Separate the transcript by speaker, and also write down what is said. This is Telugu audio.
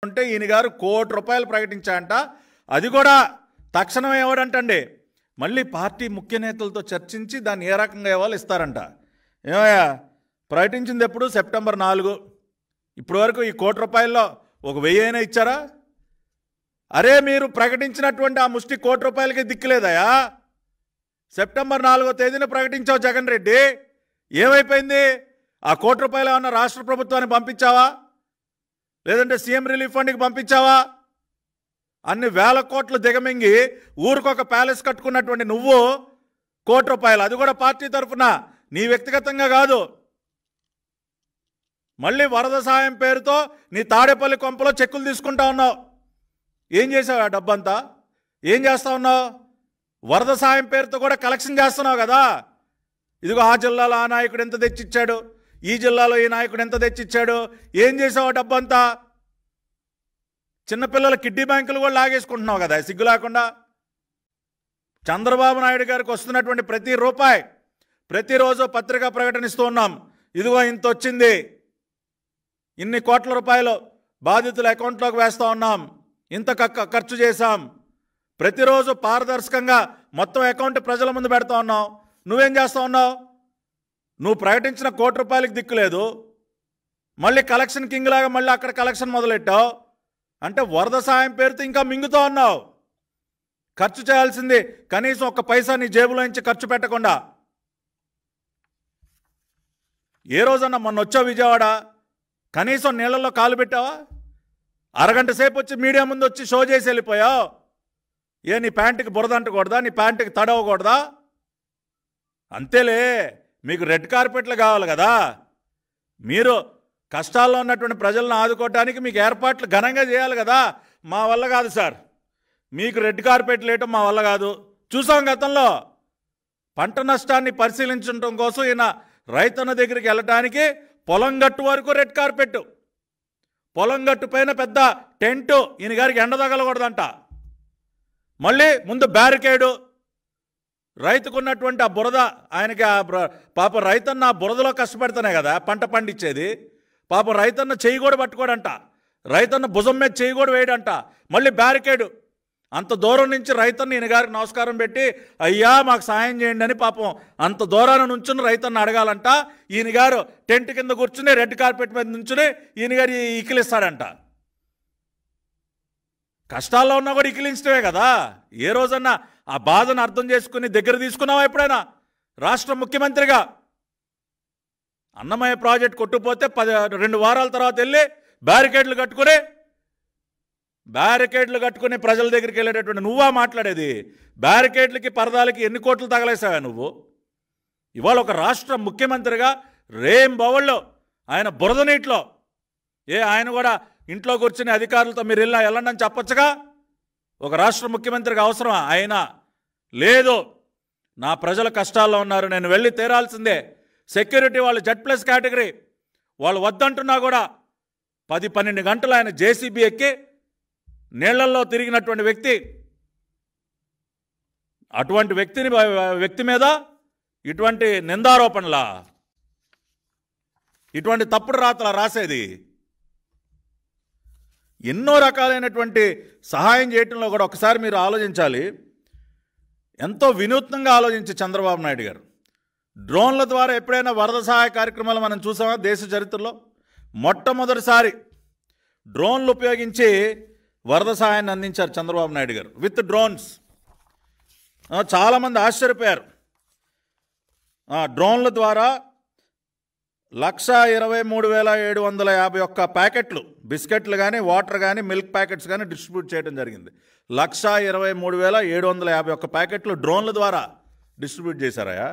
Speaker 1: ఉంటే ఈయన గారు ₹1,00,00,000 ప్రకటించారంట. అది కూడా తక్షణం ఇవ్వడంటండి. మళ్ళీ పార్టీ ముఖ్య నేతలతో చర్చించి దాన్ని ఏ రకంగా ఇవ్వాలి ఇస్తారంట. ఏమయ్యా ప్రకటించింది ఎప్పుడు? సెప్టెంబర్ 4. ఇప్పటి వరకు ఈ ₹1,00,00,000లో ఒక 1000 అయినా ఇచ్చారా? అరే మీరు ప్రకటించినటువంటి ఆ ముష్టి ₹1,00,00,000కి దిక్కులేదయా. సెప్టెంబర్ 4వ తేదీన ప్రకటించావు జగన్ రెడ్డి. ఏమైపోయింది? ఆ ₹1,00,00,000 ఏమన్నా రాష్ట్ర ప్రభుత్వానికి పంపించావా? లేదంటే సీఎం రిలీఫ్ ఫండ్కి పంపించావా? అన్ని వేల కోట్లు దిగమింగి ఊరికొక ప్యాలెస్ కట్టుకున్నటువంటి నువ్వు ₹1,00,00,000, అది కూడా పార్టీ తరఫున, నీ వ్యక్తిగతంగా కాదు. మళ్ళీ వరద సాయం పేరుతో నీ తాడేపల్లి కొంపలో చెక్కులు తీసుకుంటా ఉన్నావు. ఏం చేసావు ఆ డబ్బంతా? ఏం చేస్తా ఉన్నావు? వరద సాయం పేరుతో కూడా కలెక్షన్ చేస్తున్నావు కదా. ఇదిగో ఆ జిల్లాలో ఆ నాయకుడు ఎంత తెచ్చిచ్చాడు, ఈ జిల్లాలో ఈ నాయకుడు ఎంత తెచ్చిచ్చాడు, ఏం చేసావు ఆ డబ్బంతా? చిన్నపిల్లల కిడ్నీ బ్యాంకులు కూడా లాగేసుకుంటున్నావు కదా సిగ్గు లేకుండా. చంద్రబాబు నాయుడు గారికి వస్తున్నటువంటి ప్రతి రూపాయి ప్రతిరోజు పత్రికా ప్రకటనిస్తూ ఉన్నాం. ఇదిగో ఇంత వచ్చింది, ఇన్ని కోట్ల రూపాయలు బాధితుల అకౌంట్లోకి వేస్తూ ఉన్నాం, ఇంత ఖర్చు చేశాం. ప్రతిరోజు పారదర్శకంగా మొత్తం అకౌంట్ ప్రజల ముందు పెడతా ఉన్నావు. నువ్వేం చేస్తూ ఉన్నావు? నువ్వు ప్రకటించిన ₹1,00,00,000కి దిక్కులేదు. మళ్ళీ కలెక్షన్ కింగ్ లాగా మళ్ళీ అక్కడ కలెక్షన్ మొదలెట్టావు. అంటే వరద సాయం పేరుతో ఇంకా మింగుతూ ఉన్నావు. ఖర్చు చేయాల్సింది కనీసం ఒక్క పైసా నీ జేబులో నుంచి ఖర్చు పెట్టకుండా. ఏ రోజన్నా మొన్న వచ్చావు విజయవాడ, కనీసం నీళ్ళల్లో కాలు పెట్టావా? అరగంట సేపు వచ్చి మీడియా ముందు వచ్చి షో చేసి వెళ్ళిపోయావు. ఏ నీ ప్యాంటుకి బురద అంటకూడదా? నీ ప్యాంటుకి తడవకూడదా? అంతేలే, మీకు రెడ్ కార్పెట్లు కావాలి కదా. మీరు కష్టాల్లో ఉన్నటువంటి ప్రజలను ఆదుకోవటానికి మీకు ఏర్పాట్లు ఘనంగా చేయాలి కదా. మా వల్ల కాదు సార్, మీకు రెడ్ కార్పెట్లు వేయటం మా వల్ల కాదు. చూసాం గతంలో పంట నష్టాన్ని పరిశీలించడం కోసం ఈయన రైతన్న దగ్గరికి వెళ్ళటానికి పొలం గట్టు వరకు రెడ్ కార్పెట్, పొలం గట్టు పైన పెద్ద టెంటు, ఈయన గారికి ఎండ తగలకూడదంట. మళ్ళీ ముందు బ్యారికేడు, రైతుకున్నటువంటి ఆ బురద, ఆయనకి పాప రైతన్న బురదలో కష్టపడుతున్నాయి కదా పంట పండించేది. పాపం రైతన్న చెయ్యి కూడా పట్టుకోడంట, రైతన్న భుజం మీద చెయ్యి కూడా వేయడంట. మళ్ళీ బ్యారికేడు, అంత దూరం నుంచి రైతన్న ఈయన గారికి నమస్కారం పెట్టి అయ్యా మాకు సాయం చేయండి అని పాపం అంత దూరాన నుంచుని రైతన్న అడగాలంట. ఈయన గారు టెంట్ కింద కూర్చుని రెడ్ కార్పెట్ మీద నుంచుని ఈయన గారు ఇకిలిస్తాడంట. కష్టాల్లో ఉన్నా కూడా ఇకిలించడమే కదా. ఏ రోజన్నా ఆ బాధను అర్థం చేసుకుని దగ్గర తీసుకున్నావా ఎప్పుడైనా? రాష్ట్ర ముఖ్యమంత్రిగా అన్నమయ్య ప్రాజెక్ట్ కొట్టుకుపోతే 2 వారాల తర్వాత వెళ్ళి బ్యారికేడ్లు కట్టుకుని ప్రజల దగ్గరికి వెళ్ళేటటువంటి నువ్వా మాట్లాడేది? బ్యారికేడ్లకి పరదాలకి ఎన్ని కోట్లు తగలేసావా నువ్వు? ఇవాళ ఒక రాష్ట్ర ముఖ్యమంత్రిగా రేంబవళ్ళు ఆయన బురద నీటిలో ఆయన కూడా ఇంట్లో కూర్చుని అధికారులతో మీరు వెళ్ళండి అని చెప్పొచ్చుగా. ఒక రాష్ట్ర ముఖ్యమంత్రికి అవసరమా? అయినా లేదు, నా ప్రజల కష్టాల్లో ఉన్నారు, నేను వెళ్ళి తీరాల్సిందే. సెక్యూరిటీ వాళ్ళు Z+ కేటగిరీ వాళ్ళు వద్దంటున్నా కూడా 10-12 గంటలు ఆయన జేసీబీ ఎక్కి నీళ్లల్లో తిరిగినటువంటి వ్యక్తి. అటువంటి వ్యక్తి మీద ఇటువంటి నిందారోపణలా, ఇటువంటి తప్పుడు రాతలా రాసేది? ఎన్నో రకాలైనటువంటి సహాయం చేయటంలో కూడా ఒకసారి మీరు ఆలోచించాలి. ఎంతో వినూత్నంగా ఆలోచించి చంద్రబాబు నాయుడు గారు డ్రోన్ల ద్వారా ఎప్పుడైనా వరద సహాయ కార్యక్రమాలు మనం చూసామా? దేశ చరిత్రలో మొట్టమొదటిసారి డ్రోన్లు ఉపయోగించి వరద సహాయాన్ని అందించారు చంద్రబాబు నాయుడు గారు విత్ డ్రోన్స్. చాలామంది ఆశ్చర్యపోయారు. డ్రోన్ల ద్వారా 123,751 ప్యాకెట్లు బిస్కెట్లు కానీ వాటర్ కానీ మిల్క్ ప్యాకెట్స్ కానీ డిస్ట్రిబ్యూట్ చేయడం జరిగింది. 123,751 ప్యాకెట్లు డ్రోన్ల ద్వారా డిస్ట్రిబ్యూట్ చేశారయ్యా.